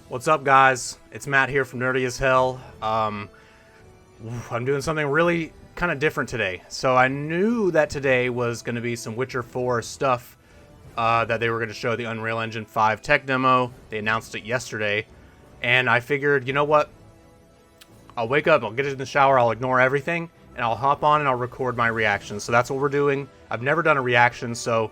What's up, guys? It's Matt here from Nerdy as Hell. I'm doing something really kind of different today. So I knew that today was going to be some Witcher 4 stuff that they were going to show the Unreal Engine 5 tech demo. They announced it yesterday. And I figured, you know what? I'll wake up, I'll get in the shower, I'll ignore everything, and I'll hop on and I'll record my reactions. So that's what we're doing. I've never done a reaction, so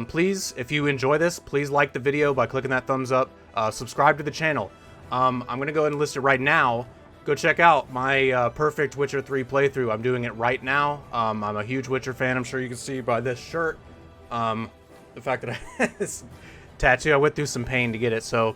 please, if you enjoy this, please like the video by clicking that thumbs up. Subscribe to the channel. I'm going to go ahead and list it right now. Go check out my perfect Witcher 3 playthrough. I'm doing it right now. I'm a huge Witcher fan. I'm sure you can see by this shirt. The fact that I had this tattoo, I went through some pain to get it. So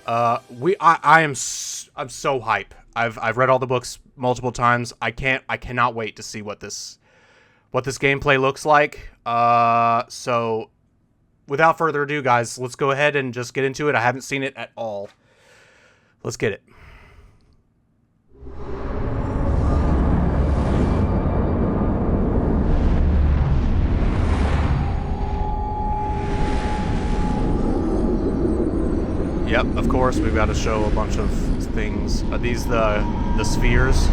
I'm so hype. I've read all the books multiple times. I cannot wait to see what this gameplay looks like. So without further ado, guys, let's go ahead and just get into it. I haven't seen it at all. Let's get it. Yep, of course, we've got to show a bunch of things. Are these the spheres?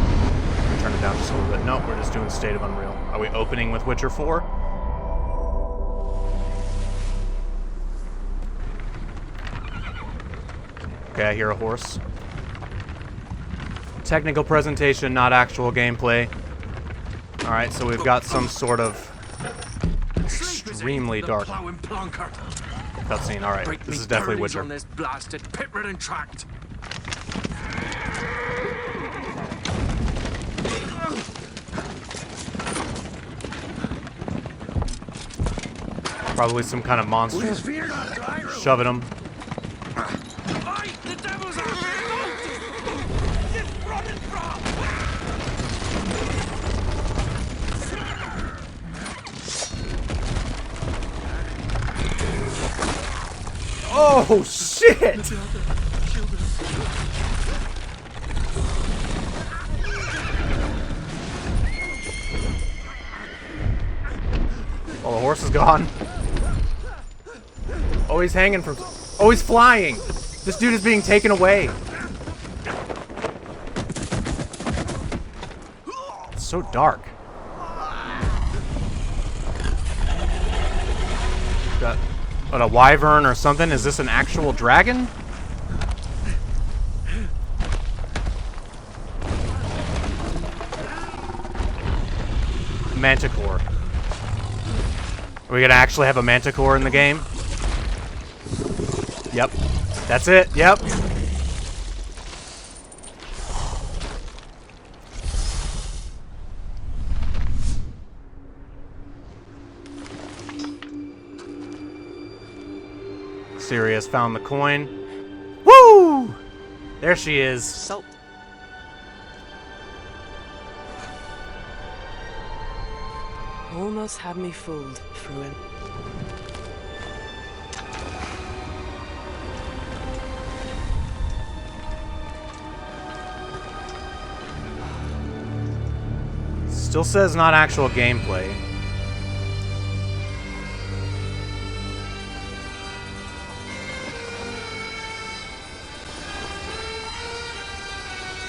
Turn it down just a little bit. Nope, we're just doing State of Unreal. Are we opening with Witcher 4? Okay, I hear a horse. Technical presentation, not actual gameplay. Alright, so we've got some sort of extremely dark cutscene. Alright, this is definitely Witcher. On this blasted pit-ridden tract. Probably some kind of monster shoving him. The devils are running from. Oh, shit! Well, the horse is gone. Oh, he's hanging from... Oh, he's flying! This dude is being taken away. It's so dark. Got a wyvern or something? Is this an actual dragon? Manticore. Are we gonna actually have a manticore in the game? Yep. That's it. Yep. Ciri has found the coin. Woo! There she is. Salt. Almost had me fooled, Fruin. Still says not actual gameplay.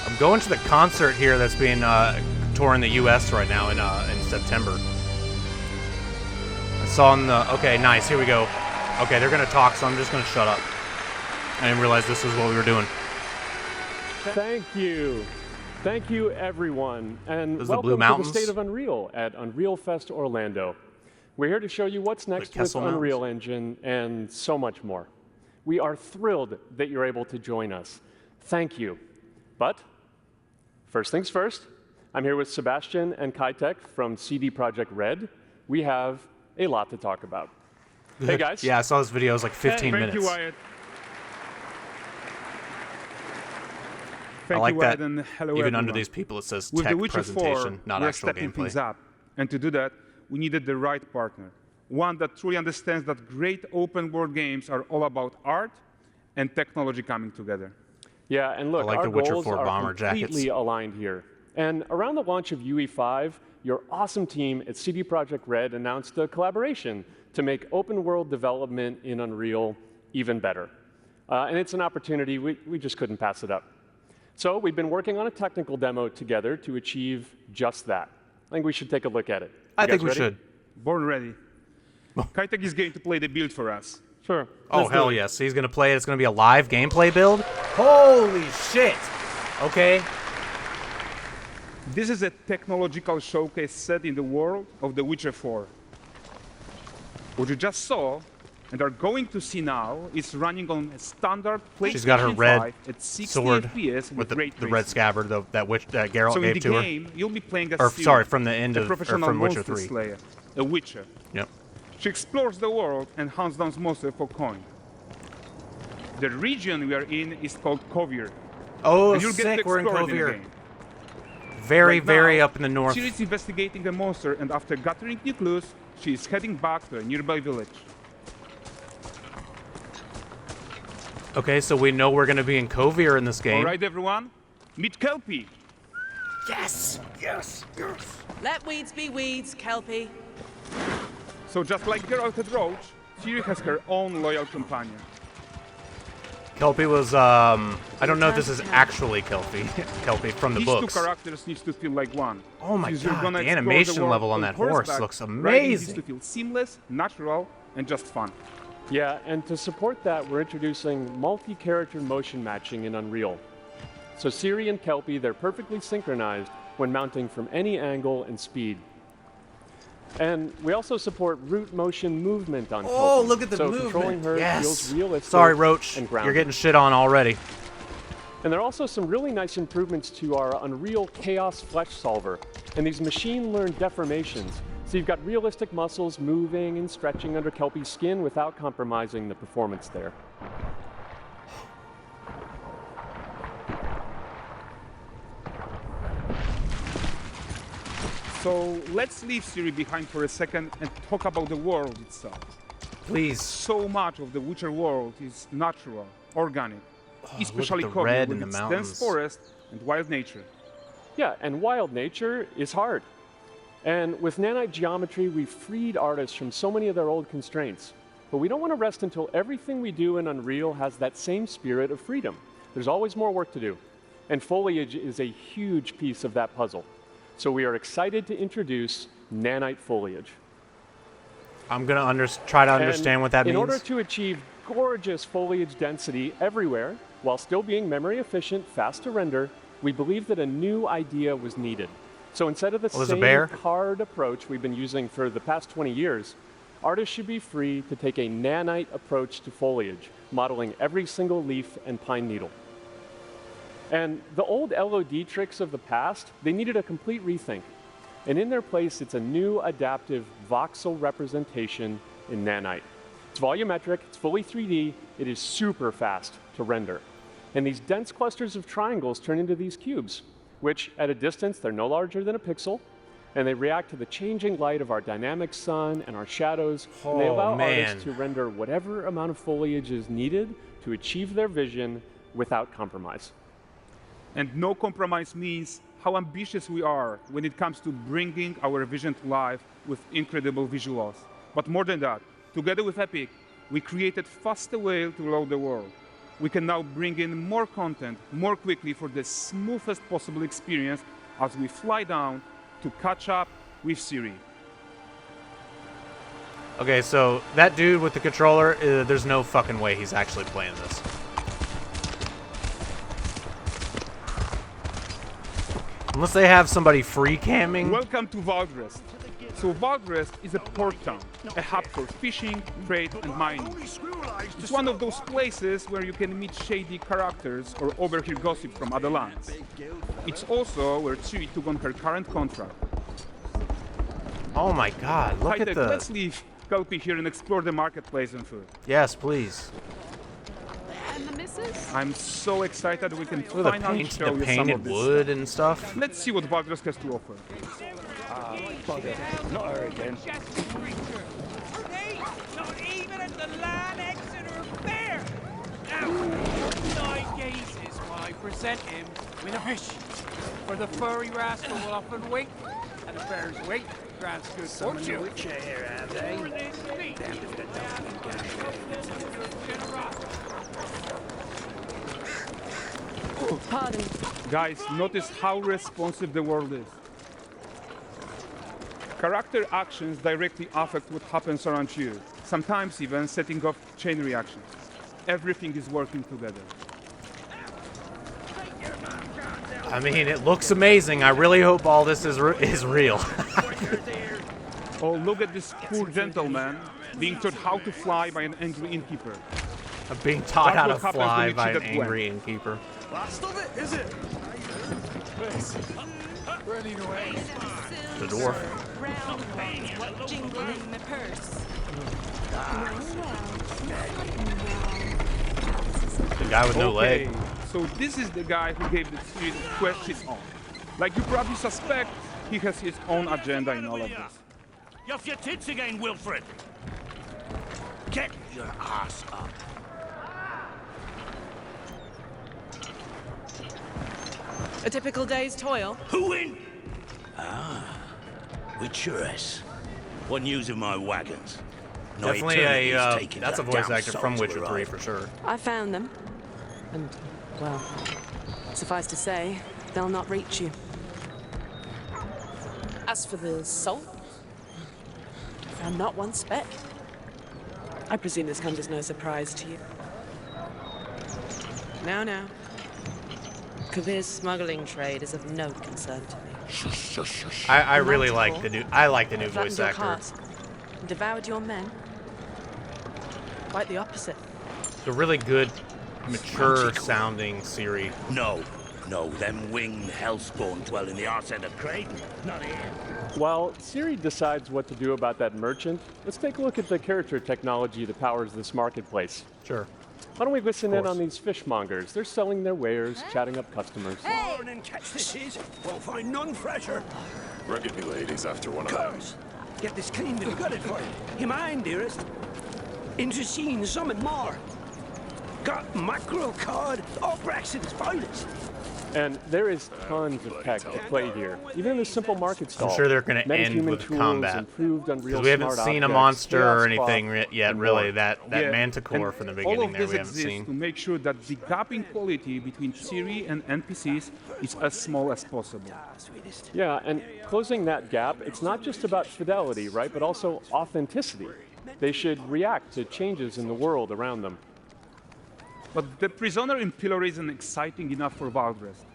I'm going to the concert here that's being touring the U.S. right now in September. I saw in the... Okay, nice. Here we go. Okay, they're going to talk, so I'm just going to shut up. I didn't realize this was what we were doing. Thank you. Thank you, everyone, and Those welcome Blue to Mountains? the State of Unreal at Unreal Fest Orlando. We're here to show you what's next with Kessel Unreal Engine and so much more. We are thrilled that you're able to join us. Thank you. But first things first, I'm here with Sebastian and Kitek from CD Projekt Red. We have a lot to talk about. Hey, guys. Yeah, I saw this video. It was like 15 minutes. Thank you, Wyatt. I like that. And hello, Even everyone. under these people, it says With tech The Witcher 4, presentation, not we're actual stepping things gameplay. up. And to do that, we needed the right partner. One that truly understands that great open-world games are all about art and technology coming together. Yeah, and look, I like our the Witcher goals 4 are bomber completely jackets. aligned here. And around the launch of UE5, your awesome team at CD Projekt Red announced a collaboration to make open world development in Unreal even better. And it's an opportunity, we just couldn't pass it up. So we've been working on a technical demo together to achieve just that. I think we should take a look at it. I You think guys we ready? should. Born ready. Kitek is going to play the build for us. Sure. Oh, Let's do hell it. yes. He's going to play it. It's going to be a live gameplay build. Holy shit. Okay. This is a technological showcase set in the world of The Witcher 4. What you just saw and are going to see now is running on a standard PlayStation She's got her 5 red at 60 sword FPS with ray the red tracing. scabbard that Geralt So in gave the to her. game, you'll be playing as Or, Ciri, sorry, from the end a of, or professional from Witcher monster 3. slayer, a witcher. Yep. She explores the world and hunts down monsters for coin. The region we are in is called Kovir. Oh, and you'll get to sick. We're in explore it in the Kovir. game. Very, Right very now, up in the north. Ciri is investigating a monster, and after gathering new clues, she is heading back to a nearby village. Okay, so we know we're going to be in Kovir in this game. All right, everyone, meet Kelpie. Yes. Yes. Yes. Let weeds be weeds, Kelpie. So just like Geralt and Roach, Ciri has her own loyal companion. Kelpie was, I don't know if this is actually Kelpie. Kelpie from the These books. two characters need to feel like one. Oh my Because you're God, gonna the explore animation world level on that horse horseback. looks Riding needs amazing. to feel seamless, natural, and just fun. Yeah, and to support that, we're introducing multi-character motion matching in Unreal. So Ciri and Kelpie, they're perfectly synchronized when mounting from any angle and speed. And we also support root motion movement on Kelpie. Oh, look at the so movement. controlling her Yes. feels realistic. Sorry, Roach. And You're grounded. getting shit on already. And there are also some really nice improvements to our Unreal Chaos Flesh Solver and these machine-learned deformations. So you've got realistic muscles moving and stretching under Kelpie's skin without compromising the performance there. So let's leave Ciri behind for a second and talk about the world itself. Please. So much of the Witcher world is natural, organic, especially the covered red with in the its mountains. dense forest and wild nature. Yeah, and wild nature is hard. And with nanite geometry, we've freed artists from so many of their old constraints. But we don't want to rest until everything we do in Unreal has that same spirit of freedom. There's always more work to do. And foliage is a huge piece of that puzzle. So we are excited to introduce nanite foliage. I'm going to try to understand And what that means. In order to achieve gorgeous foliage density everywhere, while still being memory efficient, fast to render, we believe that a new idea was needed. So instead of the there's a same bear? hard approach we've been using for the past 20 years, artists should be free to take a nanite approach to foliage, modeling every single leaf and pine needle. And the old LOD tricks of the past, they needed a complete rethink. And in their place, it's a new adaptive voxel representation in nanite. It's volumetric, it's fully 3D, it is super fast to render. And these dense clusters of triangles turn into these cubes, which at a distance, they're no larger than a pixel, and they react to the changing light of our dynamic sun and our shadows, and they Oh, allow man. artists to render whatever amount of foliage is needed to achieve their vision without compromise. And no compromise means how ambitious we are when it comes to bringing our vision to life with incredible visuals. But more than that, together with Epic, we created faster way to load the world. We can now bring in more content more quickly for the smoothest possible experience as we fly down to catch up with Ciri. Okay, so that dude with the controller, there's no fucking way he's actually playing this. Unless they have somebody free camming. Welcome to Valdrest. So Valdrest is a port town, a hub for fishing, trade, and mining. It's one of those places where you can meet shady characters or overhear gossip from other lands. It's also where Ciri took on her current contract. Oh my god, look at Kitek, the... let's leave Kelpie here and explore the marketplace and food. Yes, please. And the missus? I'm so excited we can Look at finally the show you some painted of this wood stuff. and stuff. Let's see what Valdrest has to offer. Not her again. Not even at the Land Exeter Fair! Now, 9 cases while I present him with a fish. For the furry rascal will often wait, and the fair's weight grants good fortune. Witcher here, have they? Pardon. Guys, notice how responsive the world is. Character actions directly affect what happens around you, sometimes even setting off chain reactions. Everything is working together. I mean, it looks amazing. I really hope all this is real. Oh, look at this poor gentleman being taught how to fly by an angry innkeeper. I'm being taught That's how to what happens fly when you by cheat an at Gwen. angry innkeeper. Last of it, is it? Running away. The dwarf. Round ones, what jingle in my purse. The guy with no leg. So this is the guy who gave the series Quest his own. Like you probably suspect, he has his own agenda in all of this. You're off your tits again, Wilfred. Get your ass up. A typical day's toil. Who in? Witcheress. What news of my wagons? No Definitely eternity is a, taking that's a that voice damn actor soul from to Witcher 3 arrive. for sure. I found them. And, well, suffice to say, they'll not reach you. As for the soul, I found not one speck. I presume this comes as no surprise to you. Now. Kavir's smuggling trade is of no concern to me. Shush, shush, shush. I really Manticore. like the new. I like the new Flattened voice your actor. heart and devoured your men. Quite the opposite. It's a really good, mature sounding Ciri. No, them winged hellspawn dwell in the arse end of Creighton. Not here. While Ciri decides what to do about that merchant, let's take a look at the character technology that powers this marketplace. Sure. Why don't we listen in course. on these fishmongers? They're selling their wares, chatting up customers. Morning, catch this is. Won't find none fresher. Rugged me ladies after one of them. Course. Get this cleaned and gutted for you. You mind, dearest? Into seeing something more. Got mackerel cod, all Braxton's finest. And there is tons of tech to play here. Even in this simple market stall. sure they're gonna end metahuman with tools, combat. Improved Unreal Because we haven't smart seen a objects, monster chaos or anything clock, yet, and really. more. That Manticore and from the all beginning of there this we haven't exists seen. to make sure that the gap in quality between Ciri and NPCs is as small as possible. Yeah, and closing that gap, it's not just about fidelity, right? But also authenticity. They should react to changes in the world around them. But the prisoner in Pillory isn't exciting enough for Valdrest.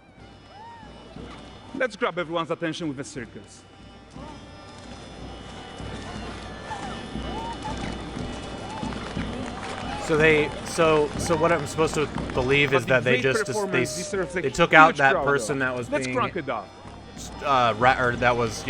Let's grab everyone's attention with a circus. So what I'm supposed to believe is But that the they great just performance deserves a they took out huge that crowd, person though. that was Let's being crank it up. or that was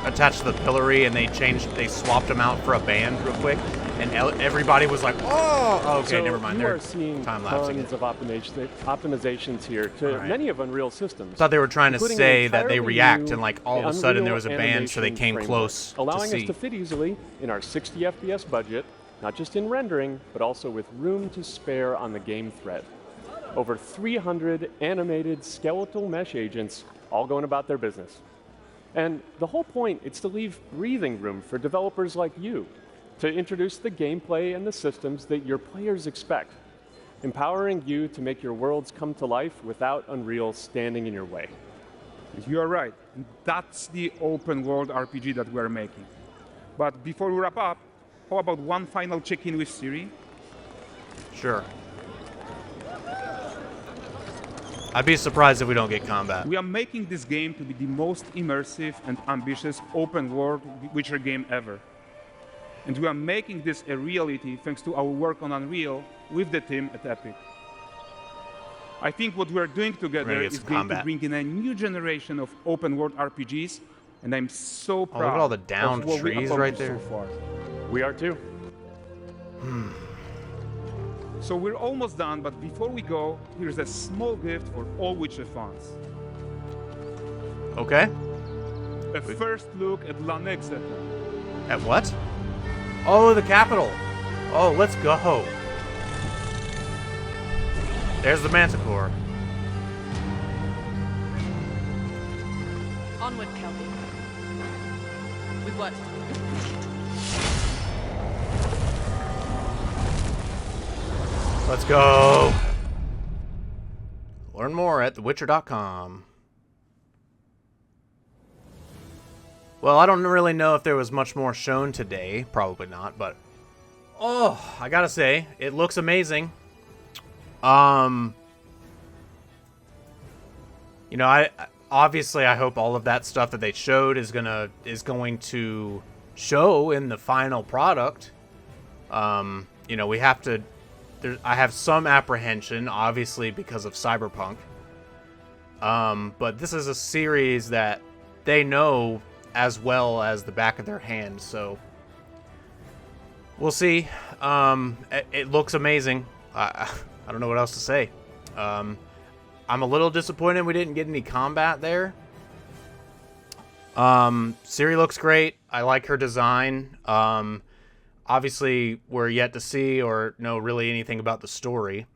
attached to the pillory, and they swapped him out for a band real quick, and everybody was like, oh, okay, So never mind. you They're are seeing time lapsing tons it. of optimizations here to All right. many of Unreal systems. Thought they were trying to including say an that they entirely react, new and like all of a sudden there was a Unreal band, so they animation came framework, close allowing to us see. to fit easily in our 60 FPS budget, not just in rendering, but also with room to spare on the game thread. Over 300 animated skeletal mesh agents all going about their business. And the whole point is to leave breathing room for developers like you to introduce the gameplay and the systems that your players expect, empowering you to make your worlds come to life without Unreal standing in your way. You are right. That's the open world RPG that we're making. But before we wrap up, how about one final check-in with Ciri? Sure. I'd be surprised if we don't get combat. We are making this game to be the most immersive and ambitious open world Witcher game ever. And we are making this a reality thanks to our work on Unreal with the team at Epic. I think what we are doing together get is some going to combat. bring in a new generation of open world RPGs, and I'm so proud look at all the of downed what we trees right accomplished there. so far. We are too. So we're almost done, but before we go, here's a small gift for all Witcher fans. Okay. A first look at Lanexeter. At what? Oh, the capital. Oh, let's go. There's the Manticore. Onward, Kelpie. With what? Let's go. Learn more at thewitcher.com. Well, I don't really know if there was much more shown today. Probably not, but... Oh, I gotta say, it looks amazing. You know, I obviously I hope all of that stuff that they showed is going to show in the final product. You know, we have to... I have some apprehension, obviously, because of Cyberpunk. But this is a series that they know as well as the back of their hand, so we'll see. It looks amazing. I don't know what else to say. I'm a little disappointed we didn't get any combat there. Ciri looks great. I like her design. Obviously, we're yet to see or know really anything about the story,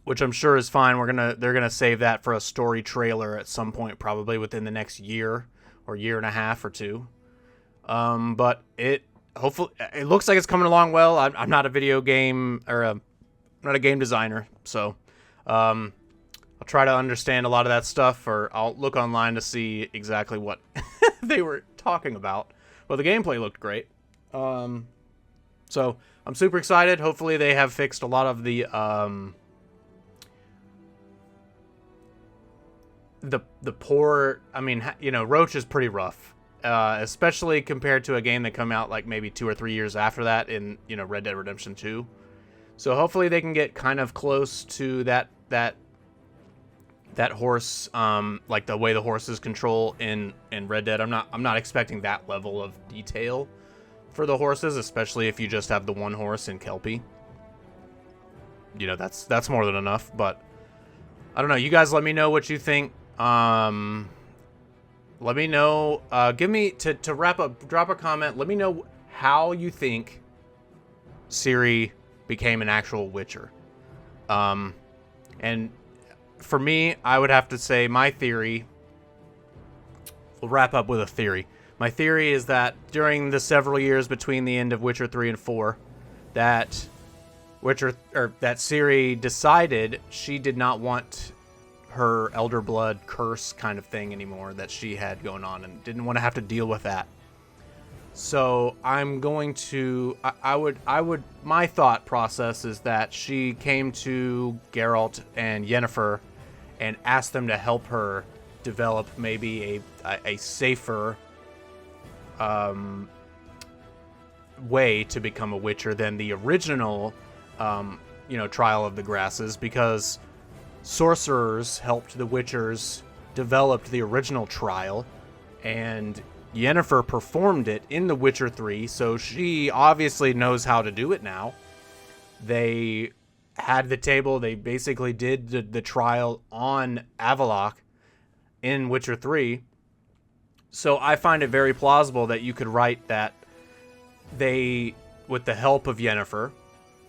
which I'm sure is fine. They're gonna save that for a story trailer at some point, probably within the next year or year and a half or two. But hopefully it looks like it's coming along well. I'm not a video game I'm not a game designer, so I'll try to understand a lot of that stuff, or I'll look online to see exactly what they were talking about. Well, the gameplay looked great. So I'm super excited. Hopefully they have fixed a lot of the poor, I mean, you know, Roach is pretty rough, especially compared to a game that came out like maybe 2 or 3 years after that in, you know, Red Dead Redemption 2. So hopefully they can get kind of close to that horse, like the way the horses control in Red Dead. I'm not expecting that level of detail for the horses, especially if you just have the one horse in Kelpie. You know, that's more than enough, but I don't know. You guys let me know what you think. Let me know, give me, to wrap up, drop a comment. Let me know how you think Ciri became an actual Witcher. And for me, I would have to say my theory, we'll wrap up with a theory. My theory is that during the several years between the end of Witcher 3 and 4, that Ciri decided she did not want her Elder Blood curse kind of thing anymore that she had going on, and didn't want to have to deal with that. So I'm going to, my thought process is that she came to Geralt and Yennefer and asked them to help her develop maybe a safer way to become a Witcher than the original, you know, Trial of the Grasses, because sorcerers helped the Witchers develop the original Trial, and Yennefer performed it in The Witcher 3, so she obviously knows how to do it now. They had the table, they basically did the trial on Avallac'h in Witcher 3. So I find it very plausible that you could write that they, with the help of Yennefer,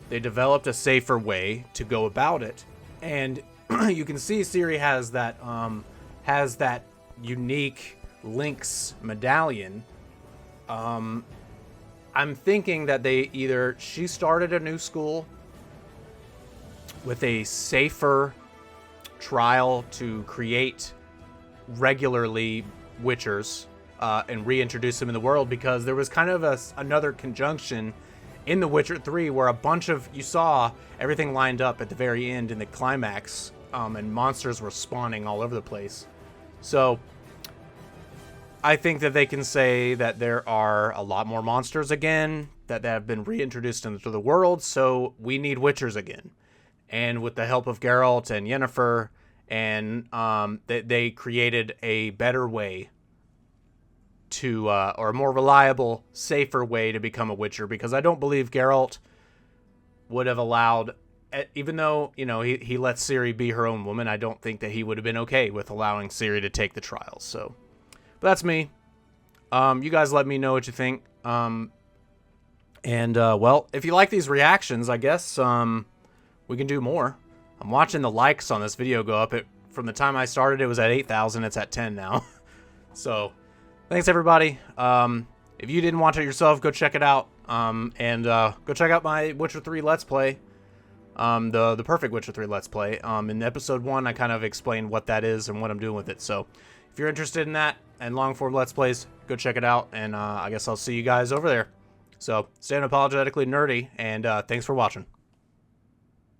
they developed a safer way to go about it. And you can see Ciri has that unique Lynx medallion. I'm thinking that she started a new school with a safer trial to create regularly Witchers and reintroduce them in the world, because there was kind of another conjunction in The Witcher 3 where you saw everything lined up at the very end in the climax, and monsters were spawning all over the place. So I think that they can say that there are a lot more monsters again that have been reintroduced into the world, so we need Witchers again. And with the help of Geralt and Yennefer, and they created a better way to, or a more reliable, safer way to become a Witcher, because I don't believe Geralt would have allowed, even though, you know, he let Ciri be her own woman, I don't think that he would have been okay with allowing Ciri to take the trials. So, but that's me. You guys let me know what you think. Well, if you like these reactions, I guess we can do more. I'm watching the likes on this video go up. From the time I started, it was at 8,000. It's at 10 now. So, thanks everybody. If you didn't watch it yourself, go check it out. Go check out my Witcher 3 Let's Play. the perfect Witcher 3 Let's Play. In episode 1, I kind of explained what that is and what I'm doing with it. So if you're interested in that and long form Let's Plays, go check it out. And I guess I'll see you guys over there. So stay unapologetically nerdy, and thanks for watching.